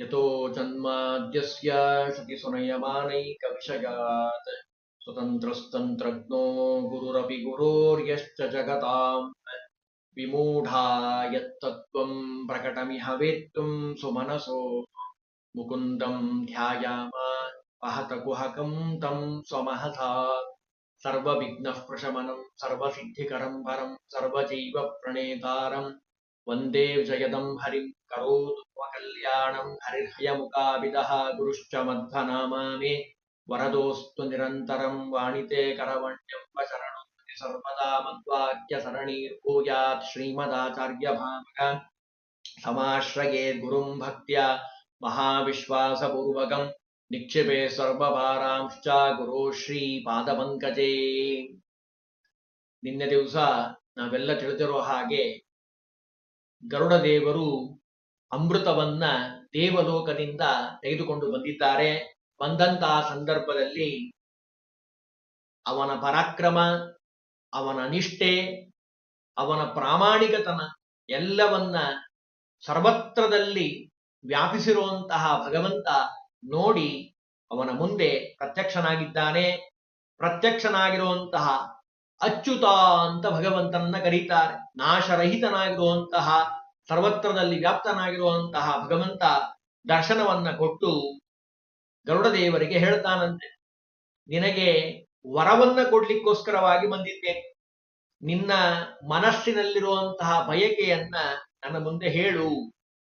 ಯತೋ ಜನ್ಮಾದ್ಯಸ್ಯ ಶ್ರುತಿಸುನಯಮಾನೈಕವಿಷಯಾತ್ ಸ್ವತಂತ್ರಸ್ತಂತ್ರಜ್ಞೋ ಗುರುರಪಿ ಗುರೋರ್ಯಶ್ಚ ಜಗತಾಂ ವಿಮೂಢಾ ಯತ್ತತ್ವಂ ಪ್ರಕಟಮಿಹ ವೇತ್ತುಂ ಸುಮನಸೋ ಮುಕುಂದಂ ಧ್ಯಾಯಾಮ ಅಹತ ಕುಹಕಂ ತಂ ಸ್ವಮಹಸಾ ಸರ್ವವಿಘ್ನಃ ಪ್ರಶಮನಂ ಸರ್ವಸಿದ್ಧಿಕರಂ ಪರಂ ಸರ್ವಜೈವ ಪ್ರಣೇತಾರಂ ವಂದೇ ವಿಜಯದಂ ಹರಿಂ ಕರೋತು ಕಲ್ಯಾಣಂ ಹರಿರ್ಹಯಮುಖಾಭಿದಃ ಗುರುಶ್ಚ ಮಧ್ವನಾಮಾಮಿ ವರದೋಸ್ತು ನಿರಂತರಂ ವಾಣಿತೆ ಕರವಣ್ಯಂ ವಚರಣಂ ಸರ್ವದಾ ಮಧ್ವಾಕ್ಯ ಸರಣೀರ್ಭೂಯಾತ್ ಶ್ರೀಮದಾಚಾರ್ಯ ಭಾಮಕ ಸಮಾಶ್ರಯೇ ಗುರುಂ ಭಕ್ತ್ಯ ಮಹಾವಿಶ್ವಾಸಪೂರ್ವಕಂ ನಿಕ್ಷಿಪೆ ಸರ್ವಭಾರಾಂಶ್ಚ ಗುರು ಶ್ರೀ ಪಾದಪಂಕಜೇ. ನಿನ್ನೆ ದಿವಸ ನಾವೆಲ್ಲ ತಿಳಿದಿರೋ ಹಾಗೆ ಗರುಡ ದೇವರು ಅಮೃತವನ್ನ ದೇವಲೋಕದಿಂದ ತೆಗೆದುಕೊಂಡು ಬಂದಿದ್ದಾರೆ. ಬಂದಂತಹ ಸಂದರ್ಭದಲ್ಲಿ ಅವನ ಪರಾಕ್ರಮ, ಅವನ ನಿಷ್ಠೆ, ಅವನ ಪ್ರಾಮಾಣಿಕತನ ಎಲ್ಲವನ್ನ ಸರ್ವತ್ರದಲ್ಲಿ ವ್ಯಾಪಿಸಿರುವಂತಹ ಭಗವಂತ ನೋಡಿ ಅವನ ಮುಂದೆ ಪ್ರತ್ಯಕ್ಷನಾಗಿದ್ದಾನೆ. ಪ್ರತ್ಯಕ್ಷನಾಗಿರುವಂತಹ ಅಚ್ಯುತ ಅಂತ ಭಗವಂತನನ್ನ ಕರೀತಾರೆ. ನಾಶರಹಿತನಾಗಿರುವಂತಹ, ಸರ್ವತ್ರದಲ್ಲಿ ವ್ಯಾಪ್ತನಾಗಿರುವಂತಹ ಭಗವಂತ ದರ್ಶನವನ್ನ ಕೊಟ್ಟು ಗರುಡ ದೇವರಿಗೆ ಹೇಳ್ತಾನಂತೆ, ನಿನಗೆ ವರವನ್ನ ಕೊಡ್ಲಿಕ್ಕೋಸ್ಕರವಾಗಿ ಬಂದಿದ್ದೇನೆ. ನಿನ್ನ ಮನಸ್ಸಿನಲ್ಲಿರುವಂತಹ ಬಯಕೆಯನ್ನ ನನ್ನ ಮುಂದೆ ಹೇಳು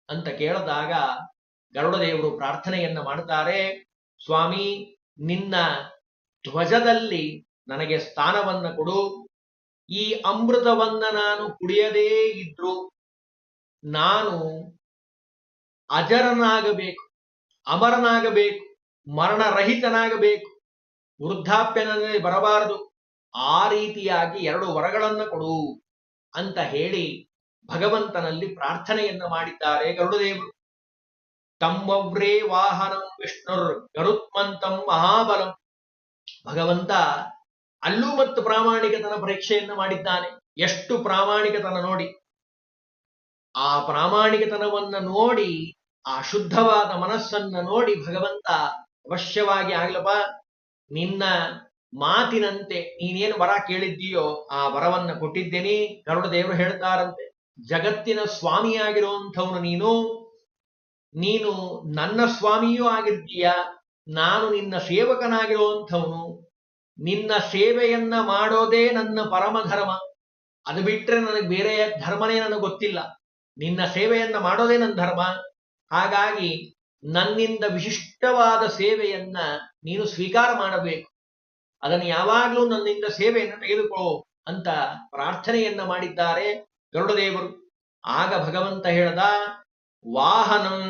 ಅಂತ ಕೇಳಿದಾಗ ಗರುಡ ದೇವರು ಪ್ರಾರ್ಥನೆಯನ್ನ ಮಾಡ್ತಾರೆ. ಸ್ವಾಮಿ, ನಿನ್ನ ಧ್ವಜದಲ್ಲಿ ನನಗೆ ಸ್ಥಾನವನ್ನ ಕೊಡು. ಈ ಅಮೃತವನ್ನ ನಾನು ಕುಡಿಯದೇ ಇದ್ರು ನಾನು ಅಜರನಾಗಬೇಕು, ಅಮರನಾಗಬೇಕು, ಮರಣರಹಿತನಾಗಬೇಕು, ವೃದ್ಧಾಪ್ಯನಲ್ಲಿ ಬರಬಾರದು. ಆ ರೀತಿಯಾಗಿ 2 ವರಗಳನ್ನ ಕೊಡು ಅಂತ ಹೇಳಿ ಭಗವಂತನಲ್ಲಿ ಪ್ರಾರ್ಥನೆಯನ್ನ ಮಾಡಿದ್ದಾರೆ ಗರುಡದೇವರು. ತಮ್ಮವ್ರೇ ವಾಹನಂ ವಿಷ್ಣುರ್ ಗರುತ್ಮಂತಂ ಮಹಾಬಲಂ. ಭಗವಂತ ಅಲ್ಲೂ ಮತ್ತು ಪ್ರಾಮಾಣಿಕತನ ಪರೀಕ್ಷೆಯನ್ನ ಮಾಡಿದ್ದಾನೆ. ಎಷ್ಟು ಪ್ರಾಮಾಣಿಕತನ ನೋಡಿ. ಆ ಪ್ರಾಮಾಣಿಕತನವನ್ನ ನೋಡಿ, ಆ ಶುದ್ಧವಾದ ಮನಸ್ಸನ್ನ ನೋಡಿ ಭಗವಂತ ಅವಶ್ಯವಾಗಿ ಆಗ್ಲಪ್ಪ, ನಿನ್ನ ಮಾತಿನಂತೆ ನೀನೇನು ವರ ಕೇಳಿದ್ದೀಯೋ ಆ ವರವನ್ನ ಕೊಟ್ಟಿದ್ದೇನೆ. ಗರುಡ ದೇವರು ಹೇಳ್ತಾರಂತೆ, ಜಗತ್ತಿನ ಸ್ವಾಮಿಯಾಗಿರುವಂಥವನು ನೀನು ನನ್ನ ಸ್ವಾಮಿಯೂ ಆಗಿರ್ತೀಯ, ನಾನು ನಿನ್ನ ಸೇವಕನಾಗಿರುವಂಥವನು. ನಿನ್ನ ಸೇವೆಯನ್ನ ಮಾಡೋದೇ ನನ್ನ ಪರಮ ಧರ್ಮ. ಅದು ಬಿಟ್ರೆ ನನಗೆ ಬೇರೆ ಧರ್ಮನೇ ನನಗೆ ಗೊತ್ತಿಲ್ಲ. ನಿನ್ನ ಸೇವೆಯನ್ನ ಮಾಡೋದೇ ನನ್ನ ಧರ್ಮ. ಹಾಗಾಗಿ ನನ್ನಿಂದ ವಿಶಿಷ್ಟವಾದ ಸೇವೆಯನ್ನ ನೀನು ಸ್ವೀಕಾರ ಮಾಡಬೇಕು. ಅದನ್ನು ಯಾವಾಗಲೂ ನನ್ನಿಂದ ಸೇವೆಯನ್ನು ತೆಗೆದುಕೋ ಅಂತ ಪ್ರಾರ್ಥನೆಯನ್ನ ಮಾಡಿದ್ದಾರೆ ಗರುಡದೇವರು. ಆಗ ಭಗವಂತ ಹೇಳ್ದ, ವಾಹನಂ,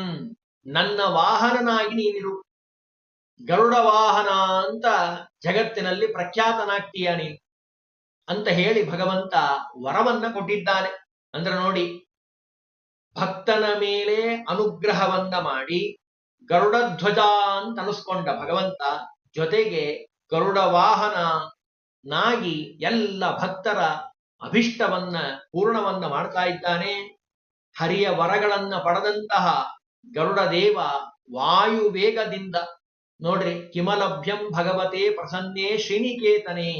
ನನ್ನ ವಾಹನನಾಗಿ ನೀನಿರು. ಗರುಡ ವಾಹನ ಅಂತ ಜಗತ್ತಿನಲ್ಲಿ ಪ್ರಖ್ಯಾತನಾಗ್ತೀಯ ನೀನು ಅಂತ ಹೇಳಿ ಭಗವಂತ ವರವನ್ನ ಕೊಟ್ಟಿದ್ದಾನೆ. ಅಂದ್ರೆ ನೋಡಿ, ಭಕ್ತನ ಮೇಲೆ ಅನುಗ್ರಹವನ್ನ ಮಾಡಿ ಗರುಡ ಧ್ವಜ ಅಂತ ಅನಿಸ್ಕೊಂಡ ಭಗವಂತ, ಜೊತೆಗೆ ಗರುಡ ವಾಹನ ನಾಗಿ ಎಲ್ಲ ಭಕ್ತರ ಅಭಿಷ್ಟವನ್ನ ಪೂರ್ಣವನ್ನ ಮಾಡ್ತಾ ಇದ್ದಾನೆ. ಹರಿಯ ವರಗಳನ್ನ ಪಡೆದಂತಹ ಗರುಡ ದೇವ ವಾಯು ವೇಗದಿಂದ ನೋಡ್ರಿ, ಕಿಮಲಭ್ಯಂ ಭಗವತೆ ಪ್ರಸನ್ನೇ ಶ್ರೀನಿಕೇತನೆ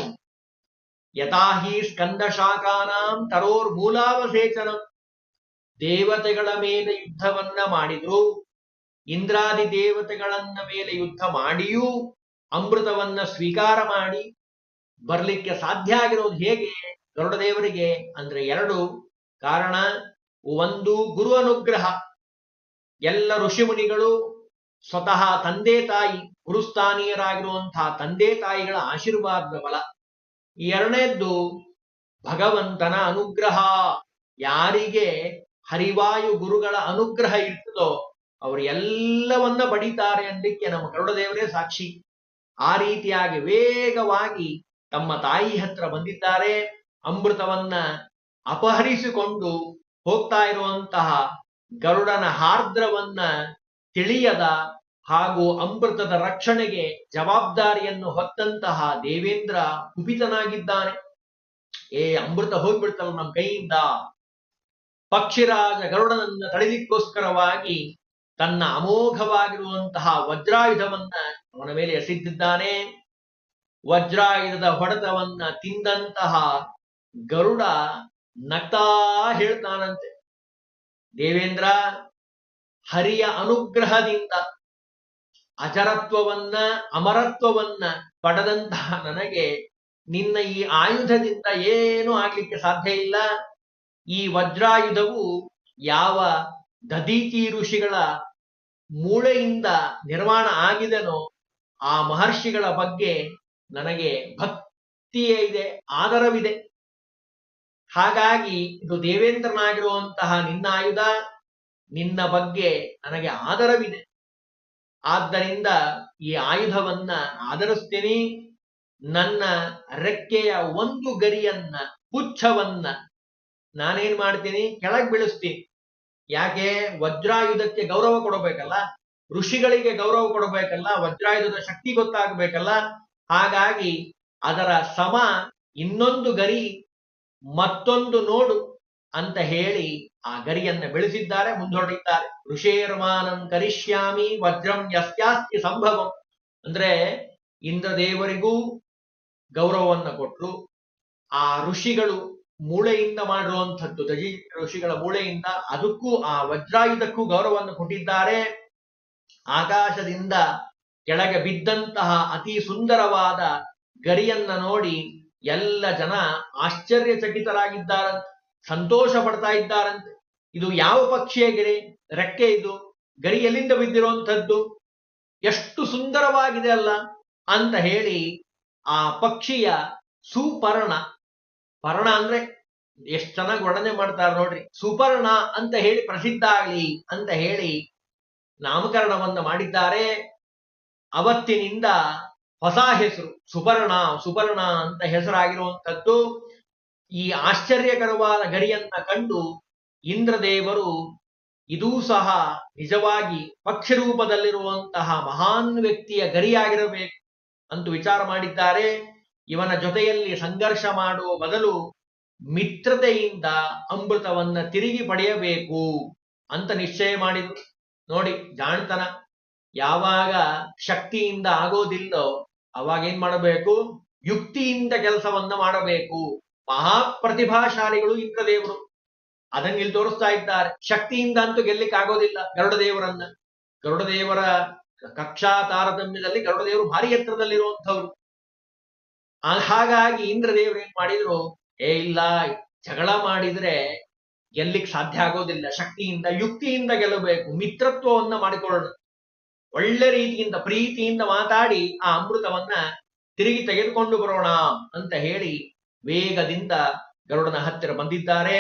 ಯಥಾಹಿ ಸ್ಕಂದ ಶಾಖಾನಾಂ ತರೋರ್ ಮೂಲಾವಸೇಚನಂ. ದೇವತೆಗಳ ಮೇಲೆ ಯುದ್ಧವನ್ನ ಮಾಡಿದ್ರು, ಇಂದ್ರಾದಿ ದೇವತೆಗಳನ್ನ ಮೇಲೆ ಯುದ್ಧ ಮಾಡಿಯೂ ಅಮೃತವನ್ನ ಸ್ವೀಕಾರ ಮಾಡಿ ಬರ್ಲಿಕ್ಕೆ ಸಾಧ್ಯ ಆಗಿರೋದು ಹೇಗೆ ಗರುಡ ದೇವರಿಗೆ ಅಂದ್ರೆ 2 ಕಾರಣ. ಒಂದು, ಗುರು ಅನುಗ್ರಹ. ಎಲ್ಲ ಋಷಿಮುನಿಗಳು ಸ್ವತಃ ತಂದೆ ತಾಯಿ, ಗುರುಸ್ಥಾನೀಯರಾಗಿರುವಂತಹ ತಂದೆ ತಾಯಿಗಳ ಆಶೀರ್ವಾದದ ಬಲ. 2ನೇದ್ದು ಭಗವಂತನ ಅನುಗ್ರಹ. ಯಾರಿಗೆ ಹರಿವಾಯು ಗುರುಗಳ ಅನುಗ್ರಹ ಇರ್ತದೋ ಅವರು ಎಲ್ಲವನ್ನ ಪಡೀತಾರೆ ಅನ್ನಲಿಕ್ಕೆ ನಮ್ಮ ಗರುಡ ದೇವರೇ ಸಾಕ್ಷಿ. ಆ ರೀತಿಯಾಗಿ ವೇಗವಾಗಿ ತಮ್ಮ ತಾಯಿ ಹತ್ರ ಬಂದಿದ್ದಾರೆ. ಅಮೃತವನ್ನ ಅಪಹರಿಸಿಕೊಂಡು ಹೋಗ್ತಾ ಇರುವಂತಹ ಗರುಡನ ಹಾರ್ದ್ರವನ್ನ ತಿಳಿಯದ ಹಾಗೂ ಅಮೃತದ ರಕ್ಷಣೆಗೆ ಜವಾಬ್ದಾರಿಯನ್ನು ಹೊತ್ತಂತಹ ದೇವೇಂದ್ರ ಕುಪಿತನಾಗಿದ್ದಾನೆ. ಅಮೃತ ಹೋಗ್ಬಿಡ್ತಲ್ಲ ನಮ್ಮ ಕೈಯಿಂದ. ಪಕ್ಷಿರಾಜ ಗರುಡನನ್ನ ತಡೆಲಿಕ್ಕೋಸ್ಕರವಾಗಿ ತನ್ನ ಅಮೋಘವಾಗಿರುವಂತಹ ವಜ್ರಾಯುಧವನ್ನ ಅವನ ಮೇಲೆ ಎಸೆದಿದ್ದಾನೆ. ವಜ್ರಾಯುಧದ ಹೊಡೆತವನ್ನ ತಿಂದಂತಹ ಗರುಡ ನಗ್ತಾ ಹೇಳ್ತಾನಂತೆ, ದೇವೇಂದ್ರ, ಹರಿಯ ಅನುಗ್ರಹದಿಂದ ಅಚರತ್ವವನ್ನ ಅಮರತ್ವವನ್ನ ಪಡೆದಂತಹ ನನಗೆ ನಿನ್ನ ಈ ಆಯುಧದಿಂದ ಏನೂ ಆಗ್ಲಿಕ್ಕೆ ಸಾಧ್ಯ ಇಲ್ಲ. ಈ ವಜ್ರಾಯುಧವು ಯಾವ ದಧೀಚಿ ಋಷಿಗಳ ಮೂಳೆಯಿಂದ ನಿರ್ಮಾಣ ಆಗಿದೆನೋ ಆ ಮಹರ್ಷಿಗಳ ಬಗ್ಗೆ ನನಗೆ ಭಕ್ತಿಯೇ ಇದೆ, ಆದರವಿದೆ. ಹಾಗಾಗಿ ಇದು ದೇವೇಂದ್ರನಾಗಿರುವಂತಹ ನಿನ್ನ ಆಯುಧ, ನಿನ್ನ ಬಗ್ಗೆ ನನಗೆ ಆದರವಿದೆ. ಆದ್ದರಿಂದ ಈ ಆಯುಧವನ್ನ ಆಧರಿಸ್ತೀನಿ. ನನ್ನ ರೆಕ್ಕೆಯ ಒಂದು ಗರಿಯನ್ನ, ಪುಚ್ಛವನ್ನ ನಾನೇನ್ ಮಾಡ್ತೀನಿ, ಕೆಳಗೆ ಬೀಳಿಸ್ತೀನಿ. ಯಾಕೆ? ವಜ್ರಾಯುಧಕ್ಕೆ ಗೌರವ ಕೊಡಬೇಕಲ್ಲ, ಋಷಿಗಳಿಗೆ ಗೌರವ ಕೊಡಬೇಕಲ್ಲ, ವಜ್ರಾಯುಧದ ಶಕ್ತಿ ಗೊತ್ತಾಗಬೇಕಲ್ಲ. ಹಾಗಾಗಿ ಅದರ ಸಮ ಇನ್ನೊಂದು ಗರಿ, ಮತ್ತೊಂದು ನೋಡು ಅಂತ ಹೇಳಿ ಆ ಗರಿಯನ್ನ ಬೆಳೆಸಿದ್ದಾರೆ, ಮುಂದೊಡಿದ್ದಾರೆ. ಋಷೇರ್ಮಾನಂ ಕರಿಷ್ಯಾಮಿ ವಜ್ರಂ ಯಸ್ಯಾಸ್ತಿ ಸಂಭವಂ. ಅಂದ್ರೆ ಇಂದ್ರದೇವರಿಗೂ ಗೌರವವನ್ನು ಕೊಟ್ಟರು. ಆ ಋಷಿಗಳು ಮೂಳೆಯಿಂದ ಮಾಡಿರುವಂಥದ್ದು, ದಜಿ ಋಷಿಗಳ ಮೂಳೆಯಿಂದ, ಅದಕ್ಕೂ ಆ ವಜ್ರಾಯುಧಕ್ಕೂ ಗೌರವವನ್ನು ಕೊಟ್ಟಿದ್ದಾರೆ. ಆಕಾಶದಿಂದ ಕೆಳಗೆ ಬಿದ್ದಂತಹ ಅತಿ ಸುಂದರವಾದ ಗರಿಯನ್ನ ನೋಡಿ ಎಲ್ಲ ಜನ ಆಶ್ಚರ್ಯಚಕಿತರಾಗಿದ್ದಾರಂತೆ, ಸಂತೋಷ ಪಡ್ತಾ ಇದ್ದಾರಂತೆ. ಇದು ಯಾವ ಪಕ್ಷಿಯ ರೆಕ್ಕೆ? ಇದು ಗರಿ ಎಲ್ಲಿಂದ ಬಿದ್ದಿರುವಂಥದ್ದು? ಎಷ್ಟು ಸುಂದರವಾಗಿದೆ ಅಲ್ಲ ಅಂತ ಹೇಳಿ ಆ ಪಕ್ಷಿಯ ಸುಪರ್ಣ, ಪರ್ಣ ಅಂದ್ರೆ ಎಷ್ಟು ಚೆನ್ನಾಗಿ ವರ್ಣನೆ ಮಾಡ್ತಾರೆ ನೋಡ್ರಿ, ಸುಪರ್ಣ ಅಂತ ಹೇಳಿ ಪ್ರಸಿದ್ಧ ಆಗ್ಲಿ ಅಂತ ಹೇಳಿ ನಾಮಕರಣವನ್ನ ಮಾಡಿದ್ದಾರೆ. ಅವತ್ತಿನಿಂದ ಹೊಸ ಹೆಸರು ಸುಪರ್ಣ, ಸುಪರ್ಣ ಅಂತ ಹೆಸರಾಗಿರುವಂಥದ್ದು. ಈ ಆಶ್ಚರ್ಯಕರವಾದ ಗರಿಯನ್ನ ಕಂಡು ಇಂದ್ರದೇವರು ಇದೂ ಸಹ ನಿಜವಾಗಿ ಪಕ್ಷಿ ರೂಪದಲ್ಲಿರುವಂತಹ ಮಹಾನ್ ವ್ಯಕ್ತಿಯ ಗರಿಯಾಗಿರಬೇಕು ಅಂತ ವಿಚಾರ ಮಾಡಿದ್ದಾರೆ. ಇವನ ಜೊತೆಯಲ್ಲಿ ಸಂಘರ್ಷ ಮಾಡುವ ಬದಲು ಮಿತ್ರತೆಯಿಂದ ಅಮೃತವನ್ನ ತಿರುಗಿ ಪಡೆಯಬೇಕು ಅಂತ ನಿಶ್ಚಯ ಮಾಡಿದ್ರು. ನೋಡಿ ಜಾಣ್ತನ, ಯಾವಾಗ ಶಕ್ತಿಯಿಂದ ಆಗೋದಿಲ್ಲೋ ಅವಾಗ ಏನ್ ಮಾಡಬೇಕು? ಯುಕ್ತಿಯಿಂದ ಕೆಲಸವನ್ನ ಮಾಡಬೇಕು. ಮಹಾಪ್ರತಿಭಾಶಾಲಿಗಳು ಇಂದ್ರದೇವರು, ಅದನ್ನ ಇಲ್ಲಿ ತೋರಿಸ್ತಾ ಇದ್ದಾರೆ. ಶಕ್ತಿಯಿಂದ ಅಂತೂ ಗೆಲ್ಲಿಕ್ಕೆ ಆಗೋದಿಲ್ಲ ಗರುಡದೇವರನ್ನ. ಗರುಡದೇವರ ಕಕ್ಷಾ ತಾರತಮ್ಯದಲ್ಲಿ ಗರುಡದೇವರು ಭಾರಿ ಎತ್ತರದಲ್ಲಿರುವಂಥವ್ರು. ಹಾಗಾಗಿ ಇಂದ್ರದೇವರು ಏನ್ ಮಾಡಿದ್ರು, ಇಲ್ಲ, ಜಗಳ ಮಾಡಿದ್ರೆ ಗೆಲ್ಲಿಕ್ ಸಾಧ್ಯ ಆಗೋದಿಲ್ಲ, ಶಕ್ತಿಯಿಂದ ಯುಕ್ತಿಯಿಂದ ಗೆಲ್ಲಬೇಕು, ಮಿತ್ರತ್ವವನ್ನ ಮಾಡಿಕೊಳ್ಳೋಣ, ಒಳ್ಳೆ ರೀತಿಯಿಂದ ಪ್ರೀತಿಯಿಂದ ಮಾತಾಡಿ ಆ ಅಮೃತವನ್ನ ತಿರುಗಿ ತೆಗೆದುಕೊಂಡು ಬರೋಣ ಅಂತ ಹೇಳಿ ವೇಗದಿಂದ ಗರುಡನ ಹತ್ತಿರ ಬಂದಿದ್ದಾರೆ.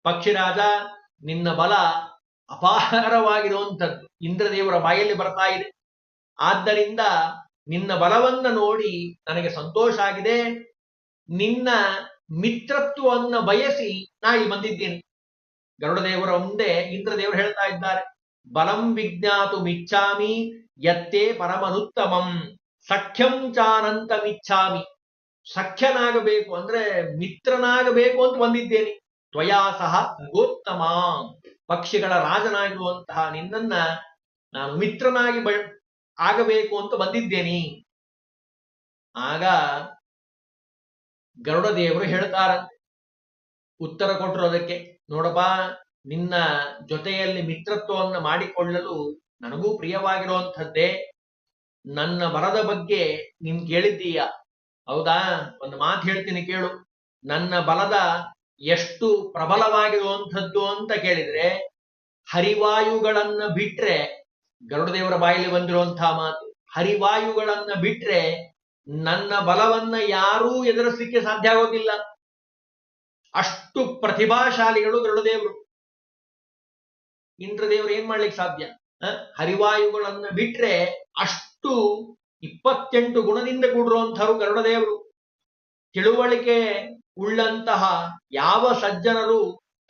ಪಕ್ಷಿರಾಜ, ನಿನ್ನ ಬಲ ಅಪಾರವಾಗಿರುವಂಥದ್ದು ಇಂದ್ರದೇವರ ಬಾಯಲ್ಲಿ ಬರ್ತಾ ಇದೆ. ಆದ್ದರಿಂದ ನಿನ್ನ ಬಲವನ್ನ ನೋಡಿ ನನಗೆ ಸಂತೋಷ ಆಗಿದೆ. ನಿನ್ನ ಮಿತ್ರತ್ವವನ್ನ ಬಯಸಿ ನಾ ಇಲ್ಲಿ ಬಂದಿದ್ದೇನೆ. ಗರುಡದೇವರ ಮುಂದೆ ಇಂದ್ರದೇವರು ಹೇಳ್ತಾ ಇದ್ದಾರೆ, ಬಲಂ ವಿಜ್ಞಾತು ಮಿಚ್ಛಾಮಿ ಯತ್ತೇ ಪರಮನುತ್ತಮಂ ಸಖ್ಯಂ ಚಾನಂತ ಮಿಚ್ಛಾಮಿ. ಸಖ್ಯನಾಗಬೇಕು ಅಂದ್ರೆ ಮಿತ್ರನಾಗಬೇಕು ಅಂತ ಬಂದಿದ್ದೇನೆ. ತ್ವಯಾ ಸಹ ಗೋತ್ತಮ, ಪಕ್ಷಿಗಳ ರಾಜನಾಗಿರುವಂತಹ ನಿನ್ನನ್ನ ನಾನು ಮಿತ್ರನಾಗಿ ಆಗಬೇಕು ಅಂತ ಬಂದಿದ್ದೇನೆ. ಆಗ ಗರುಡ ದೇವರು ಹೇಳ್ತಾರಂತೆ, ಉತ್ತರ ಕೊಟ್ಟರು ಅದಕ್ಕೆ, ನೋಡಪ್ಪ, ನಿನ್ನ ಜೊತೆಯಲ್ಲಿ ಮಿತ್ರತ್ವವನ್ನ ಮಾಡಿಕೊಳ್ಳಲು ನನಗೂ ಪ್ರಿಯವಾಗಿರುವಂಥದ್ದೇ. ನನ್ನ ಬರದ ಬಗ್ಗೆ ನೀನ್ ಕೇಳಿದ್ದೀಯ, ಹೌದಾ? ಒಂದು ಮಾತು ಹೇಳ್ತೀನಿ ಕೇಳು. ನನ್ನ ಬಲದ ಎಷ್ಟು ಪ್ರಬಲವಾಗಿರುವಂಥದ್ದು ಅಂತ ಕೇಳಿದ್ರೆ, ಹರಿವಾಯುಗಳನ್ನ ಬಿಟ್ರೆ, ಗರುಡದೇವರ ಬಾಯಲ್ಲಿ ಬಂದಿರುವಂತಹ ಮಾತು, ಹರಿವಾಯುಗಳನ್ನ ಬಿಟ್ರೆ ನನ್ನ ಬಲವನ್ನ ಯಾರೂ ಎದುರಿಸಲಿಕ್ಕೆ ಸಾಧ್ಯ ಆಗೋದಿಲ್ಲ. ಅಷ್ಟು ಪ್ರತಿಭಾಶಾಲಿಗಳು ಗರುಡದೇವರು. ಇಂದ್ರದೇವರು ಏನ್ ಮಾಡ್ಲಿಕ್ಕೆ ಸಾಧ್ಯ? ಹರಿವಾಯುಗಳನ್ನ ಬಿಟ್ರೆ ಅಷ್ಟು 28 ಗುಣದಿಂದ ಕೂಡಿರುವಂತಹರು ಗರುಡದೇವರು. ತಿಳುವಳಿಕೆ ಉಳ್ಳಂತಹ ಯಾವ ಸಜ್ಜನರು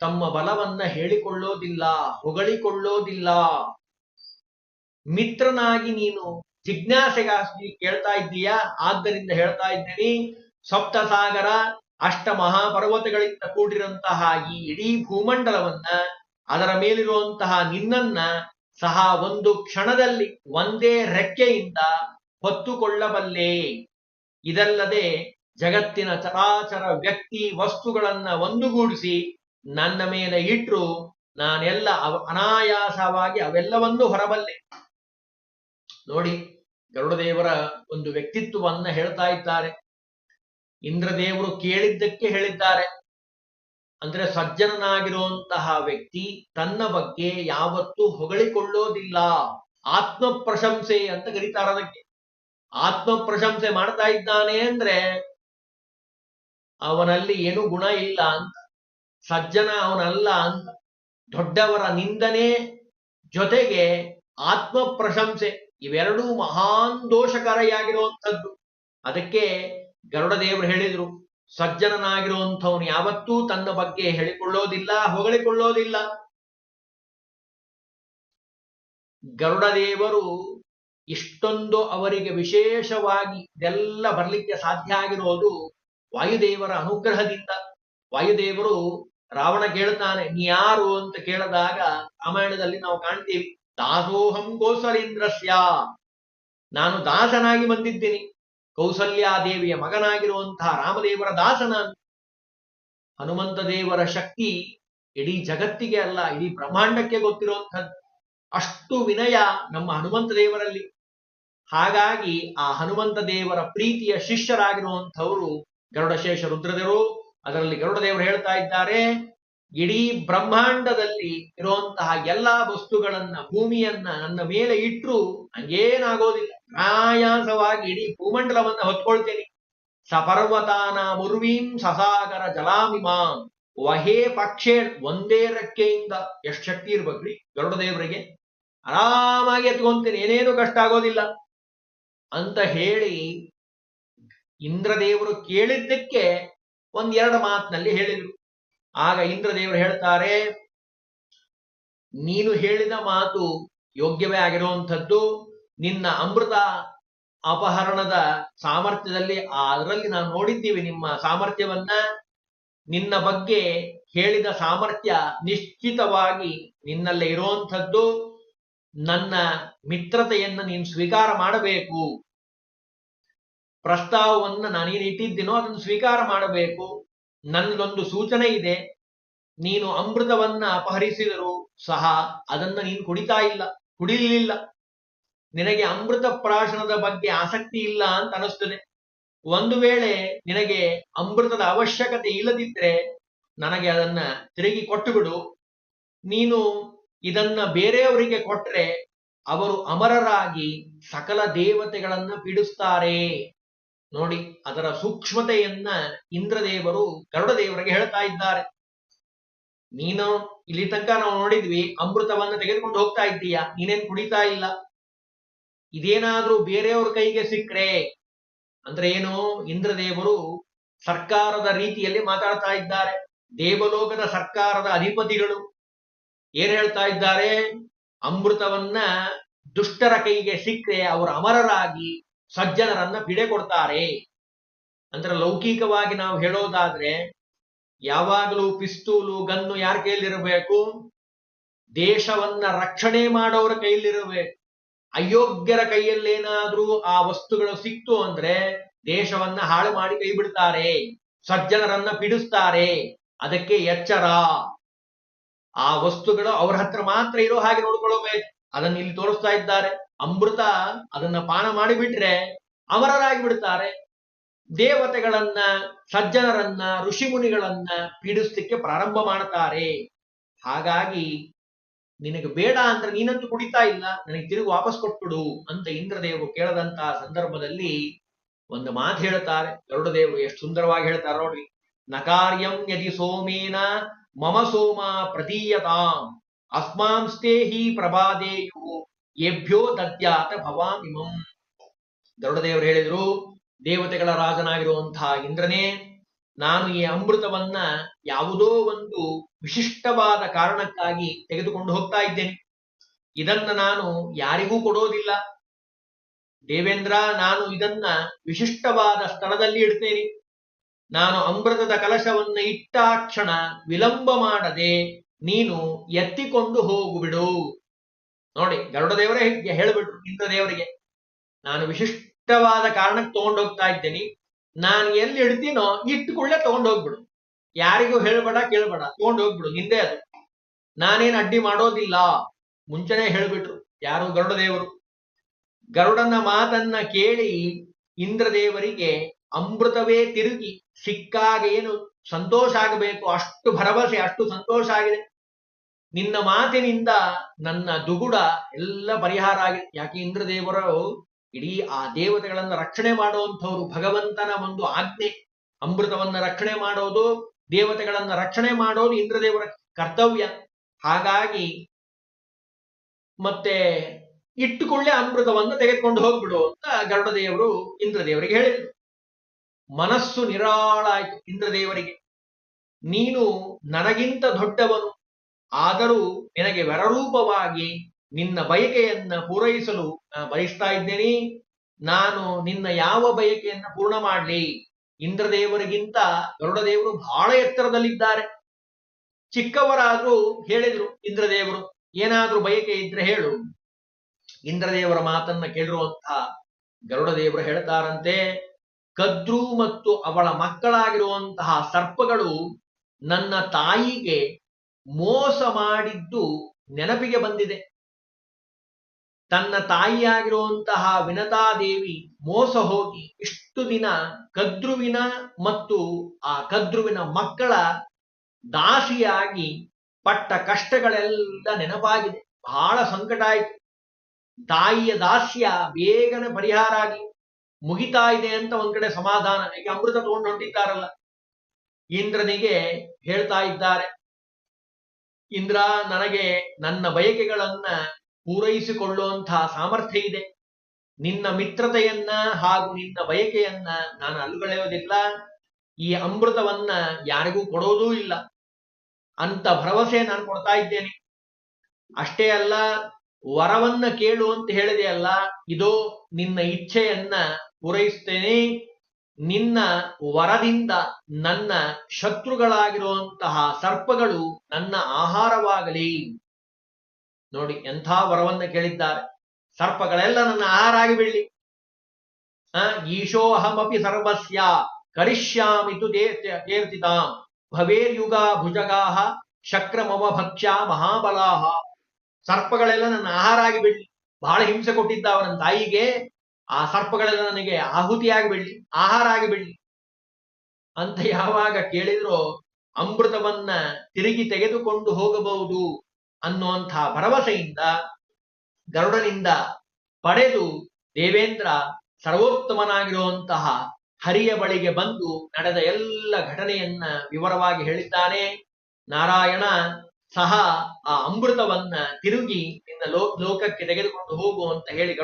ತಮ್ಮ ಬಲವನ್ನ ಹೇಳಿಕೊಳ್ಳೋದಿಲ್ಲ, ಹೊಗಳಿಕೊಳ್ಳೋದಿಲ್ಲ. ಮಿತ್ರನಾಗಿ ನೀನು ಜಿಜ್ಞಾಸೆಗಾಗಿ ಕೇಳ್ತಾ ಇದ್ದೀಯಾ, ಆದ್ದರಿಂದ ಹೇಳ್ತಾ ಇದ್ದೀನಿ. ಸಪ್ತಸಾಗರ, ಅಷ್ಟ ಮಹಾಪರ್ವತಗಳಿಂದ ಕೂಡಿರುವಂತಹ ಈ ಇಡೀ ಭೂಮಂಡಲವನ್ನ, ಅದರ ಮೇಲಿರುವಂತಹ ನಿನ್ನನ್ನ ಸಹ ಒಂದು ಕ್ಷಣದಲ್ಲಿ ಒಂದೇ ರೆಕ್ಕೆಯಿಂದ ಹೊತ್ತುಕೊಳ್ಳಬಲ್ಲೆ. ಇದಲ್ಲದೆ ಜಗತ್ತಿನ ಚರಾಚರ ವ್ಯಕ್ತಿ ವಸ್ತುಗಳನ್ನ ಒಂದುಗೂಡಿಸಿ ನನ್ನ ಮೇಲೆ ಇಟ್ಟರು ನಾನೆಲ್ಲ ಅನಾಯಾಸವಾಗಿ ಅವೆಲ್ಲವನ್ನೂ ಹೊರಬಲ್ಲೆ. ನೋಡಿ, ಗರುಡದೇವರ ಒಂದು ವ್ಯಕ್ತಿತ್ವವನ್ನ ಹೇಳ್ತಾ ಇದ್ದಾರೆ. ಇಂದ್ರದೇವರು ಕೇಳಿದ್ದಕ್ಕೆ ಹೇಳಿದ್ದಾರೆ. ಅಂದ್ರೆ ಸಜ್ಜನನಾಗಿರುವಂತಹ ವ್ಯಕ್ತಿ ತನ್ನ ಬಗ್ಗೆ ಯಾವತ್ತೂ ಹೊಗಳಿಕೊಳ್ಳೋದಿಲ್ಲ. ಆತ್ಮ ಪ್ರಶಂಸೆ ಅಂತ ಕರೀತಾರ ಅದಕ್ಕೆ. ಆತ್ಮ ಪ್ರಶಂಸೆ ಮಾಡ್ತಾ ಇದ್ದಾನೆ ಅಂದ್ರೆ ಅವನಲ್ಲಿ ಏನು ಗುಣ ಇಲ್ಲ ಅಂತ, ಸಜ್ಜನ ಅವನಲ್ಲ ಅಂತ. ದೊಡ್ಡವರ ನಿಂದನೆ ಜೊತೆಗೆ ಆತ್ಮ ಪ್ರಶಂಸೆ ಇವೆರಡೂ ಮಹಾನ್ ದೋಷಕಾರಿಯಾಗಿರುವಂಥದ್ದು. ಅದಕ್ಕೆ ಗರುಡದೇವರು ಹೇಳಿದ್ರು, ಸಜ್ಜನನಾಗಿರುವಂಥವನು ಯಾವತ್ತೂ ತನ್ನ ಬಗ್ಗೆ ಹೇಳಿಕೊಳ್ಳೋದಿಲ್ಲ, ಹೊಗಳಿಕೊಳ್ಳೋದಿಲ್ಲ. ಗರುಡದೇವರು ಇಷ್ಟೊಂದು ಅವರಿಗೆ ವಿಶೇಷವಾಗಿ ಇದೆಲ್ಲ ಬರಲಿಕ್ಕೆ ಸಾಧ್ಯ ಆಗಿರೋದು ವಾಯುದೇವರ ಅನುಗ್ರಹದಿಂದ. ವಾಯುದೇವರು ರಾವಣ ಕೇಳ್ತಾನೆ, ನೀ ಯಾರು ಅಂತ ಕೇಳಿದಾಗ ರಾಮಾಯಣದಲ್ಲಿ ನಾವು ಕಾಣ್ತೀವಿ, ದಾಸೋಹಂ ಕೌಸಲೇಂದ್ರಸ್ಯ, ನಾನು ದಾಸನಾಗಿ ಬಂದಿದ್ದೀನಿ, ಕೌಸಲ್ಯಾದೇವಿಯ ಮಗನಾಗಿರುವಂತಹ ರಾಮದೇವರ ದಾಸನ. ಹನುಮಂತ ದೇವರ ಶಕ್ತಿ ಇಡೀ ಜಗತ್ತಿಗೆ ಅಲ್ಲ, ಇಡೀ ಬ್ರಹ್ಮಾಂಡಕ್ಕೆ ಗೊತ್ತಿರುವಂಥದ್ದು. ಅಷ್ಟು ವಿನಯ ನಮ್ಮ ಹನುಮಂತ ದೇವರಲ್ಲಿ. ಹಾಗಾಗಿ ಆ ಹನುಮಂತ ದೇವರ ಪ್ರೀತಿಯ ಶಿಷ್ಯರಾಗಿರುವಂಥವರು ಗರುಡಶೇಷ ರುದ್ರದೇವರು. ಅದರಲ್ಲಿ ಗರುಡದೇವರು ಹೇಳ್ತಾ ಇದ್ದಾರೆ, ಇಡೀ ಬ್ರಹ್ಮಾಂಡದಲ್ಲಿ ಇರುವಂತಹ ಎಲ್ಲಾ ವಸ್ತುಗಳನ್ನ, ಭೂಮಿಯನ್ನ ನನ್ನ ಮೇಲೆ ಇಟ್ಟರು ಹಂಗೇನಾಗೋದಿಲ್ಲ, ಆಯಾಸವಾಗಿ ಇಡೀ ಭೂಮಂಡಲವನ್ನ ಹೊತ್ಕೊಳ್ತೇನೆ. ಸಪರ್ವತಾನ ಮುರ್ವೀಂ ಸಸಾಗರ ಜಲಾಮಿಮಾಂ ವಹೇ ಪಕ್ಷೇ. ಒಂದೇ ರೆಕ್ಕೆಯಿಂದ ಎಷ್ಟು ಶಕ್ತಿ ಇರ್ಬೇಕ್ರಿ ಗರುಡದೇವರಿಗೆ. ಆರಾಮಾಗಿ ಎತ್ಕೊಂತೇನೆ, ಏನೇನು ಕಷ್ಟ ಆಗೋದಿಲ್ಲ ಅಂತ ಹೇಳಿ ಇಂದ್ರದೇವರು ಕೇಳಿದ್ದಕ್ಕೆ ಒಂದೆರಡು ಮಾತಿನಲ್ಲಿ ಹೇಳಿದ್ರು. ಆಗ ಇಂದ್ರದೇವರು ಹೇಳ್ತಾರೆ, ನೀನು ಹೇಳಿದ ಮಾತು ಯೋಗ್ಯವೇ ಆಗಿರುವಂಥದ್ದು. ನಿನ್ನ ಅಮೃತ ಅಪಹರಣದ ಸಾಮರ್ಥ್ಯದಲ್ಲಿ ಅದರಲ್ಲಿ ನಾವು ನೋಡಿದ್ದೀವಿ ನಿಮ್ಮ ಸಾಮರ್ಥ್ಯವನ್ನ. ನಿನ್ನ ಬಗ್ಗೆ ಹೇಳಿದ ಸಾಮರ್ಥ್ಯ ನಿಶ್ಚಿತವಾಗಿ ನಿನ್ನಲ್ಲೇ ಇರುವಂಥದ್ದು. ನನ್ನ ಮಿತ್ರತೆಯನ್ನು ನೀನು ಸ್ವೀಕಾರ ಮಾಡಬೇಕು. ಪ್ರಸ್ತಾವವನ್ನು ನಾನೇನು ಇಟ್ಟಿದ್ದೀನೋ ಅದನ್ನು ಸ್ವೀಕಾರ ಮಾಡಬೇಕು. ನನ್ನದೊಂದು ಸೂಚನೆ ಇದೆ, ನೀನು ಅಮೃತವನ್ನ ಅಪಹರಿಸಿದರೂ ಸಹ ಅದನ್ನ ನೀನು ಕುಡಿಲಿಲ್ಲ. ನಿನಗೆ ಅಮೃತ ಪ್ರಾಶನದ ಬಗ್ಗೆ ಆಸಕ್ತಿ ಇಲ್ಲ ಅಂತ ಅನಿಸ್ತದೆ. ಒಂದು ವೇಳೆ ನಿನಗೆ ಅಮೃತದ ಅವಶ್ಯಕತೆ ಇಲ್ಲದಿದ್ರೆ ನನಗೆ ಅದನ್ನ ತಿರುಗಿ ಕೊಟ್ಟು ಬಿಡು. ನೀನು ಇದನ್ನ ಬೇರೆಯವರಿಗೆ ಕೊಟ್ರೆ ಅವರು ಅಮರರಾಗಿ ಸಕಲ ದೇವತೆಗಳನ್ನ ಪೀಡಿಸ್ತಾರೆ. ನೋಡಿ, ಅದರ ಸೂಕ್ಷ್ಮತೆಯನ್ನ ಇಂದ್ರದೇವರು ಗರುಡದೇವರಿಗೆ ಹೇಳ್ತಾ ಇದ್ದಾರೆ. ನೀನು ಇಲ್ಲಿ ತನಕ ನಾವು ನೋಡಿದ್ವಿ, ಅಮೃತವನ್ನ ತೆಗೆದುಕೊಂಡು ಹೋಗ್ತಾ ಇದ್ದೀಯಾ, ನೀನೇನ್ ಕುಡಿತಾ ಇಲ್ಲ. ಇದೇನಾದ್ರೂ ಬೇರೆಯವ್ರ ಕೈಗೆ ಸಿಕ್ಕರೆ ಅಂದ್ರೆ ಏನು, ಇಂದ್ರದೇವರು ಸರ್ಕಾರದ ರೀತಿಯಲ್ಲಿ ಮಾತಾಡ್ತಾ ಇದ್ದಾರೆ. ದೇವಲೋಕದ ಸರ್ಕಾರದ ಅಧಿಪತಿಗಳು ಏನ್ ಹೇಳ್ತಾ ಇದ್ದಾರೆ, ಅಮೃತವನ್ನ ದುಷ್ಟರ ಕೈಗೆ ಸಿಕ್ಕರೆ ಅವರು ಅಮರರಾಗಿ ಸಜ್ಜನರನ್ನ ಪಿಡೆ ಕೊಡ್ತಾರೆ. ಅಂದ್ರೆ ಲೌಕಿಕವಾಗಿ ನಾವು ಹೇಳೋದಾದ್ರೆ ಯಾವಾಗಲೂ ಪಿಸ್ತೂಲು ಗನ್ನು ಯಾರ ಕೈಲಿರಬೇಕು, ದೇಶವನ್ನ ರಕ್ಷಣೆ ಮಾಡೋರ ಕೈಲಿರಬೇಕು. ಅಯೋಗ್ಯರ ಕೈಯಲ್ಲೇನಾದ್ರೂ ಆ ವಸ್ತುಗಳು ಸಿಕ್ತು ಅಂದ್ರೆ ದೇಶವನ್ನ ಹಾಳು ಮಾಡಿ ಕೈ ಬಿಡ್ತಾರೆ, ಸಜ್ಜನರನ್ನ ಪೀಡಿಸ್ತಾರೆ. ಅದಕ್ಕೆ ಎಚ್ಚರ. ಆ ವಸ್ತುಗಳು ಅವ್ರ ಹತ್ರ ಮಾತ್ರ ಇರೋ ಹಾಗೆ ನೋಡ್ಕೊಳ್ಬೇಕು. ಅದನ್ನ ಇಲ್ಲಿ ತೋರಿಸ್ತಾ ಇದ್ದಾರೆ. ಅಮೃತ ಅದನ್ನ ಪಾನ ಮಾಡಿಬಿಟ್ರೆ ಅಮರರಾಗಿ ಬಿಡ್ತಾರೆ. ದೇವತೆಗಳನ್ನ, ಸಜ್ಜನರನ್ನ, ಋಷಿ ಮುನಿಗಳನ್ನ ಪೀಡಿಸ್ಲಿಕ್ಕೆ ಪ್ರಾರಂಭ ಮಾಡ್ತಾರೆ. ಹಾಗಾಗಿ ನಿನಗೆ ಬೇಡ ಅಂದ್ರೆ ನೀನಂತೂ ಕುಡಿತಾ ಇಲ್ಲ, ನನಗೆ ತಿರುಗಿ ವಾಪಸ್ ಕೊಟ್ಬಿಡು ಅಂತ ಇಂದ್ರದೇವರು ಕೇಳದಂತಹ ಸಂದರ್ಭದಲ್ಲಿ ಒಂದು ಮಾತು ಹೇಳ್ತಾರೆ ಗರುಡದೇವರು. ಎಷ್ಟು ಸುಂದರವಾಗಿ ಹೇಳ್ತಾರೆ ನೋಡ್ರಿ. ನಕಾರ್ಯಂ ಯದಿ ಸೋಮೇನ ಮಮ ಸೋಮ ಪ್ರತೀಯತಾಂ ಅಸ್ಮಾಂಸ್ತೆ ಹಿ ಪ್ರಭಾದೇಯು ಏಭ್ಯೋ ದದ್ಯಾತ ಭವಾಮಿಮಂ. ಗರುಡದೇವರು ಹೇಳಿದ್ರು, ದೇವತೆಗಳ ರಾಜನಾಗಿರುವಂತಹ ಇಂದ್ರನೇ, ನಾನು ಈ ಅಮೃತವನ್ನ ಯಾವುದೋ ಒಂದು ವಿಶಿಷ್ಟವಾದ ಕಾರಣಕ್ಕಾಗಿ ತೆಗೆದುಕೊಂಡು ಹೋಗ್ತಾ ಇದ್ದೇನೆ. ಇದನ್ನ ನಾನು ಯಾರಿಗೂ ಕೊಡೋದಿಲ್ಲ ದೇವೇಂದ್ರ. ನಾನು ಇದನ್ನ ವಿಶಿಷ್ಟವಾದ ಸ್ಥಳದಲ್ಲಿ ಇಡ್ತೇನೆ. ನಾನು ಅಮೃತದ ಕಲಶವನ್ನ ಇಟ್ಟಾಕ್ಷಣ ವಿಳಂಬ ಮಾಡದೆ ನೀನು ಎತ್ತಿಕೊಂಡು ಹೋಗುಬಿಡು. ನೋಡಿ, ಗರುಡ ದೇವರೇ ಹೇಳ್ಬಿಟ್ರು ಇಂದ್ರದೇವರಿಗೆ, ನಾನು ವಿಶಿಷ್ಟವಾದ ಕಾರಣಕ್ಕೆ ತಗೊಂಡೋಗ್ತಾ ಇದ್ದೇನೆ, ನಾನು ಎಲ್ಲಿ ಇಡ್ತೀನೋ ಇಟ್ಟುಕೊಳ್ಳೆ ತಗೊಂಡೋಗ್ಬಿಡು, ಯಾರಿಗೂ ಹೇಳ್ಬೇಡ ಕೇಳ್ಬೇಡ, ತಗೊಂಡೋಗ್ಬಿಡು, ನಿಂದೆ ಅದು, ನಾನೇನು ಅಡ್ಡಿ ಮಾಡೋದಿಲ್ಲ. ಮುಂಚೆನೆ ಹೇಳ್ಬಿಟ್ರು ಯಾರು, ಗರುಡ ದೇವರು. ಗರುಡನ ಮಾತನ್ನ ಕೇಳಿ ಇಂದ್ರದೇವರಿಗೆ ಅಮೃತವೇ ತಿರುಗಿ ಸಿಕ್ಕಾಗ ಏನು ಸಂತೋಷ ಆಗಬೇಕು ಅಷ್ಟು ಭರವಸೆ, ಅಷ್ಟು ಸಂತೋಷ ಆಗಿದೆ. ನಿನ್ನ ಮಾತಿನಿಂದ ನನ್ನ ದುಗುಡ ಎಲ್ಲ ಪರಿಹಾರ ಆಗಿದೆ. ಯಾಕೆ ಇಂದ್ರದೇವರು ಇಡೀ ಆ ದೇವತೆಗಳನ್ನ ರಕ್ಷಣೆ ಮಾಡುವಂಥವ್ರು, ಭಗವಂತನ ಒಂದು ಆಜ್ಞೆ, ಅಮೃತವನ್ನ ರಕ್ಷಣೆ ಮಾಡೋದು, ದೇವತೆಗಳನ್ನ ರಕ್ಷಣೆ ಮಾಡೋದು ಇಂದ್ರದೇವರ ಕರ್ತವ್ಯ. ಹಾಗಾಗಿ ಮತ್ತೆ ಇಟ್ಟುಕೊಳ್ಳೆ ಅಮೃತವನ್ನು ತೆಗೆದುಕೊಂಡು ಹೋಗ್ಬಿಡು ಅಂತ ಗರುಡದೇವರು ಇಂದ್ರದೇವರಿಗೆ ಹೇಳಿದ್ರು. ಮನಸ್ಸು ನಿರಾಳ ಆಯ್ತು ಇಂದ್ರದೇವರಿಗೆ. ನೀನು ನನಗಿಂತ ದೊಡ್ಡವನು, ಆದರೂ ನಿನಗೆ ವರರೂಪವಾಗಿ ನಿನ್ನ ಬಯಕೆಯನ್ನ ಪೂರೈಸಲು ಬಯಸ್ತಾ ಇದ್ದೇನೆ. ನಾನು ನಿನ್ನ ಯಾವ ಬಯಕೆಯನ್ನ ಪೂರ್ಣ ಮಾಡಲಿ? ಇಂದ್ರದೇವರಿಗಿಂತ ಗರುಡದೇವರು ಬಹಳ ಎತ್ತರದಲ್ಲಿದ್ದಾರೆ. ಚಿಕ್ಕವರಾದ್ರೂ ಹೇಳಿದ್ರು ಇಂದ್ರದೇವರು, ಏನಾದ್ರೂ ಬಯಕೆ ಇದ್ರೆ ಹೇಳು. ಇಂದ್ರದೇವರ ಮಾತನ್ನ ಕೇಳಿರುವಂತಹ ಗರುಡದೇವರು ಹೇಳ್ತಾರಂತೆ, ಕದ್ರು ಮತ್ತು ಅವಳ ಮಕ್ಕಳಾಗಿರುವಂತಹ ಸರ್ಪಗಳು ನನ್ನ ತಾಯಿಗೆ ಮೋಸ ಮಾಡಿದ್ದು ನೆನಪಿಗೆ ಬಂದಿದೆ. ತನ್ನ ತಾಯಿಯಾಗಿರುವಂತಹ ವಿನತಾದೇವಿ ಮೋಸ ಹೋಗಿ ಇಷ್ಟು ದಿನ ಕದ್ರುವಿನ ಮತ್ತು ಆ ಕದ್ರುವಿನ ಮಕ್ಕಳ ದಾಸಿಯಾಗಿ ಪಟ್ಟ ಕಷ್ಟಗಳೆಲ್ಲ ನೆನಪಾಗಿದೆ. ಬಹಳ ಸಂಕಟ ಆಯಿತು. ತಾಯಿಯ ದಾಸ್ಯ ಬೇಗನೆ ಪರಿಹಾರ ಆಗಿ ಮುಗಿತಾ ಇದೆ ಅಂತ ಒಂದ್ ಕಡೆ ಸಮಾಧಾನ. ಯಾಕೆ ಅಮೃತ ತಗೊಂಡು ಹೊಂಟಿದ್ದಾರಲ್ಲ. ಇಂದ್ರನಿಗೆ ಹೇಳ್ತಾ ಇದ್ದಾರೆ, ಇಂದ್ರ, ನನಗೆ ನನ್ನ ಬಯಕೆಗಳನ್ನ ಪೂರೈಸಿಕೊಳ್ಳುವಂತಹ ಸಾಮರ್ಥ್ಯ ಇದೆ. ನಿನ್ನ ಮಿತ್ರತೆಯನ್ನ ಹಾಗೂ ನಿನ್ನ ಬಯಕೆಯನ್ನ ನಾನು ಅಲ್ಲುಗಳೆಯೋದಿಲ್ಲ. ಈ ಅಮೃತವನ್ನ ಯಾರಿಗೂ ಕೊಡೋದೂ ಇಲ್ಲ ಅಂತ ಭರವಸೆ ನಾನು ಕೊಡ್ತಾ ಇದ್ದೇನೆ. ಅಷ್ಟೇ ಅಲ್ಲ, ವರವನ್ನ ಕೇಳು ಅಂತ ಹೇಳಿದೆ ಅಲ್ಲ, ಇದೋ ನಿನ್ನ ಇಚ್ಛೆಯನ್ನ ಪೂರೈಸ್ತೇನೆ. ನಿನ್ನ ವರದಿಂದ ನನ್ನ ಶತ್ರುಗಳಾಗಿರುವಂತಹ ಸರ್ಪಗಳು ನನ್ನ ಆಹಾರವಾಗಲಿ. ನೋಡಿ, ಎಂಥ ವರವನ್ನ ಕೇಳಿದ್ದಾರೆ. ಸರ್ಪಗಳೆಲ್ಲ ನನ್ನ ಆಹಾರ ಆಗಿ ಬಿಡ್ಲಿ. ಈಶೋಹಮಪಿ ಸರ್ವಸ್ಯ ಕರಿಷ್ಯಾಮಿತು ತೇರ್ತಿತಾಂ ಭವೇರ್ಯುಗ ಭುಜಗಾಹ ಶಕ್ರಮಮ ಭಕ್ಷ್ಯ ಮಹಾಬಲಾಹ. ಸರ್ಪಗಳೆಲ್ಲ ನನ್ನ ಆಹಾರ ಆಗಿ ಬಿಡ್ಲಿ. ಬಹಳ ಹಿಂಸೆ ಕೊಟ್ಟಿದ್ದ ಅವನ ತಾಯಿಗೆ, ಆ ಸರ್ಪಗಳೆಲ್ಲ ನನಗೆ ಆಹುತಿಯಾಗಿ ಬಿಡ್ಲಿ, ಆಹಾರ ಆಗಿ ಬಿಡ್ಲಿ ಅಂತ ಯಾವಾಗ ಕೇಳಿದ್ರೋ ಅಮೃತವನ್ನ ತಿರುಗಿ ತೆಗೆದುಕೊಂಡು ಹೋಗಬಹುದು ಅನ್ನುವಂತಹ ಭರವಸೆಯಿಂದ ಗರುಡನಿಂದ ಪಡೆದು ದೇವೇಂದ್ರ ಸರ್ವೋತ್ತಮನಾಗಿರುವಂತಹ ಹರಿಯ ಬಳಿಗೆ ಬಂದು ನಡೆದ ಎಲ್ಲ ಘಟನೆಯನ್ನ ವಿವರವಾಗಿ ಹೇಳಿದ್ದಾನೆ. ನಾರಾಯಣ ಸಹ ಆ ಅಮೃತವನ್ನ ತಿರುಗಿ ನಿನ್ನ ಲೋಕಕ್ಕೆ ತೆಗೆದುಕೊಂಡು ಹೋಗು ಅಂತ ಹೇಳಿ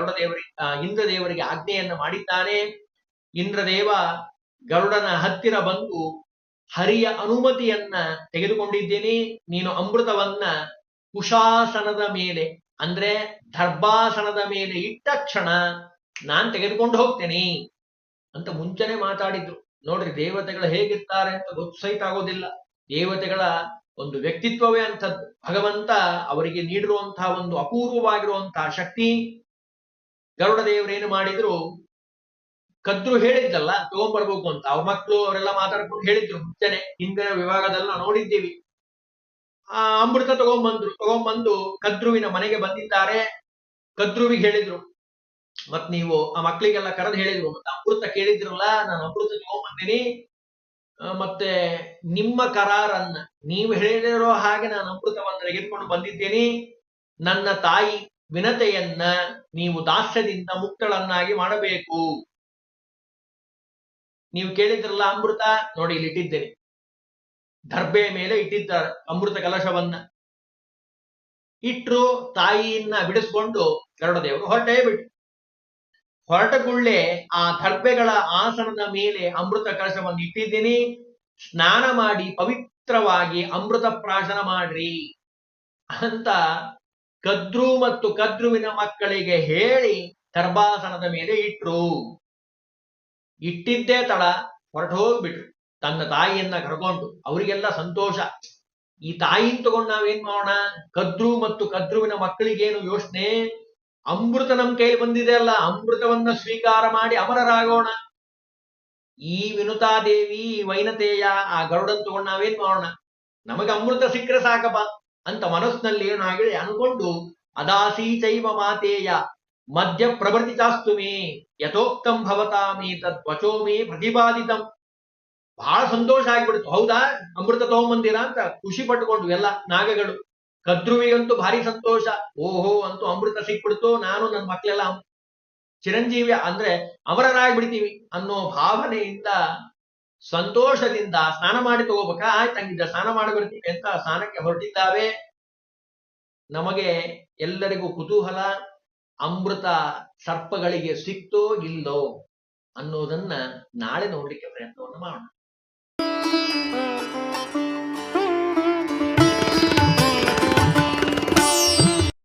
ಇಂದ್ರದೇವರಿಗೆ ಆಜ್ಞೆಯನ್ನ ಮಾಡಿದ್ದಾನೆ. ಇಂದ್ರದೇವ ಗರುಡನ ಹತ್ತಿರ ಬಂದು ಹರಿಯ ಅನುಮತಿಯನ್ನ ತೆಗೆದುಕೊಂಡಿದ್ದೀನಿ. ನೀನು ಅಮೃತವನ್ನ ಕುಶಾಸನದ ಮೇಲೆ, ಅಂದ್ರೆ ದರ್ಭಾಸನದ ಮೇಲೆ ಇಟ್ಟ ಕ್ಷಣ ನಾನ್ ತೆಗೆದುಕೊಂಡು ಹೋಗ್ತೇನೆ ಅಂತ ಮುಂಚೆನೆ ಮಾತಾಡಿದ್ರು. ನೋಡ್ರಿ, ದೇವತೆಗಳು ಹೇಗಿರ್ತಾರೆ ಅಂತ ಗೊತ್ತೈತ ಆಗೋದಿಲ್ಲ. ದೇವತೆಗಳ ಒಂದು ವ್ಯಕ್ತಿತ್ವವೇ ಅಂತದ್ದು. ಭಗವಂತ ಅವರಿಗೆ ನೀಡಿರುವಂತಹ ಒಂದು ಅಪೂರ್ವವಾಗಿರುವಂತಹ ಶಕ್ತಿ. ಗರುಡ ದೇವರೇನು ಮಾಡಿದ್ರು, ಕದ್ರು ಹೇಳಿದ್ದಲ್ಲ ತಗೊಂಡ್ಬರ್ಬೇಕು ಅಂತ, ಅವ್ರ ಮಕ್ಕಳು ಅವರೆಲ್ಲ ಮಾತಾಡ್ಕೊಂಡು ಹೇಳಿದ್ರು ಮುಂಚೆನೆ. ಹಿಂದಿನ ವಿಭಾಗದಲ್ಲಿ ನಾವು ನೋಡಿದ್ದೀವಿ. ಆ ಅಮೃತ ತಗೊಂಡ್ಬಂದು ಕದ್ರುವಿನ ಮನೆಗೆ ಬಂದಿದ್ದಾರೆ. ಕದ್ರುವಿಗೆ ಹೇಳಿದ್ರು, ಮತ್ ನೀವು ಆ ಮಕ್ಕಳಿಗೆಲ್ಲ ಕರೆದು ಹೇಳಿದ್ರು, ಮತ್ತೆ ಅಮೃತ ಕೇಳಿದ್ರಲ್ಲ, ನಾನು ಅಮೃತ ತಗೊಂಡ್ಬಂದಿನಿ, ಮತ್ತೆ ನಿಮ್ಮ ಕರಾರನ್ನ ನೀವು ಹೇಳಿರೋ ಹಾಗೆ ನಾನು ಅಮೃತವನ್ನು ತೆಗೆದುಕೊಂಡು ಬಂದಿದ್ದೇನೆ. ನನ್ನ ತಾಯಿ ವಿನತೆಯನ್ನ ನೀವು ದಾಸ್ಯದಿಂದ ಮುಕ್ತಳನ್ನಾಗಿ ಮಾಡಬೇಕು. ನೀವು ಕೇಳಿದ್ರಲ್ಲ ಅಮೃತ, ನೋಡಿ ಇಲ್ಲಿ ಇಟ್ಟಿದ್ದೇನೆ. ದರ್ಬೆ ಮೇಲೆ ಇಟ್ಟಿದ್ದಾರೆ ಅಮೃತ ಕಲಶವನ್ನ. ಇಟ್ರು, ತಾಯಿಯನ್ನ ಬಿಡಿಸ್ಕೊಂಡು ಗರುಡ ದೇವರು ಹೊರಟೇ ಬಿಟ್ರು. ಹೊರಟಗುಳ್ಳೆ ಆ ದರ್ಬೆಗಳ ಆಸನದ ಮೇಲೆ ಅಮೃತ ಕಲಶವನ್ನು ಇಟ್ಟಿದ್ದೀನಿ, ಸ್ನಾನ ಮಾಡಿ ಪವಿತ್ರವಾಗಿ ಅಮೃತ ಪ್ರಾಶನ ಮಾಡ್ರಿ ಅಂತ ಕದ್ರು ಮತ್ತು ಕದ್ರುವಿನ ಮಕ್ಕಳಿಗೆ ಹೇಳಿ ದರ್ಭಾಸನದ ಮೇಲೆ ಇಟ್ರು. ಇಟ್ಟಿದ್ದೇ ತಡ ಹೊರಟು ಹೋಗ್ಬಿಟ್ರು ತನ್ನ ತಾಯಿಯನ್ನ ಕರ್ಕೊಂಡು. ಅವರಿಗೆಲ್ಲ ಸಂತೋಷ. ಈ ತಾಯಿನ್ ತಗೊಂಡು ನಾವೇನ್ ಮಾಡೋಣ? ಕದ್ರು ಮತ್ತು ಕದ್ರುವಿನ ಮಕ್ಕಳಿಗೇನು ಯೋಚನೆ? ಅಮೃತ ನಮ್ ಕೈಲಿ ಬಂದಿದೆ ಅಲ್ಲ, ಅಮೃತವನ್ನ ಸ್ವೀಕಾರ ಮಾಡಿ ಅಮರರಾಗೋಣ. ಈ ವಿನುತಾದೇವಿ ವೈನತೆಯ ಆ ಗರುಡನ್ ತಗೊಂಡು ನಾವೇನ್ ಮಾಡೋಣ? ನಮಗೆ ಅಮೃತ ಸಿಕ್ಕರೆ ಸಾಕಪ್ಪ ಅಂತ ಮನಸ್ಸಿನಲ್ಲಿ ಏನಾಗಿದೆ ಅನ್ಕೊಂಡು, ಅದಾಸಿ ಚೈವ ಮಾತೇಯ ಮಧ್ಯ ಪ್ರವೃತ್ತಿ ಚಾಸ್ತು ಮೇ ಯಥೋಕ್ತಂ ಭವತಾಮೇ ತದ್ವಚೋ ಮೇ ಪ್ರತಿಪಾದಿತಂ. ಬಹಳ ಸಂತೋಷ ಆಗ್ಬಿಡ್ತು. ಹೌದಾ, ಅಮೃತ ತಗೊಂಬಂದಿರಾ ಅಂತ ಖುಷಿ ಪಟ್ಟುಕೊಂಡು ಎಲ್ಲ ನಾಗಗಳು. ಕದ್ರುವಿಗಂತೂ ಭಾರಿ ಸಂತೋಷ. ಓಹೋ ಅಂತೂ ಅಮೃತ ಸಿಕ್ಬಿಡ್ತು, ನಾನು ನನ್ನ ಮಕ್ಕಳೆಲ್ಲ ಚಿರಂಜೀವಿ ಅಂದ್ರೆ ಅಮರರಾಗ್ಬಿಡ್ತೀವಿ ಅನ್ನೋ ಭಾವನೆಯಿಂದ ಸಂತೋಷದಿಂದ ಸ್ನಾನ ಮಾಡಿ ತಗೋಬೇಕಾ, ಆಯ್ತು ಹಂಗಿದ್ದ ಸ್ನಾನ ಮಾಡಿ ಬರ್ತೀವಿ ಅಂತ ಸ್ನಾನಕ್ಕೆ ಹೊರಟಿದ್ದಾವೆ. ನಮಗೆ ಎಲ್ಲರಿಗೂ ಕುತೂಹಲ, ಅಮೃತ ಸರ್ಪಗಳಿಗೆ ಸಿಕ್ತೋ ಇಲ್ಲೋ ಅನ್ನೋದನ್ನ ನಾಳೆ ನೋಡ್ಲಿಕ್ಕೆ ಪ್ರಯತ್ನವನ್ನು ಮಾಡೋಣ.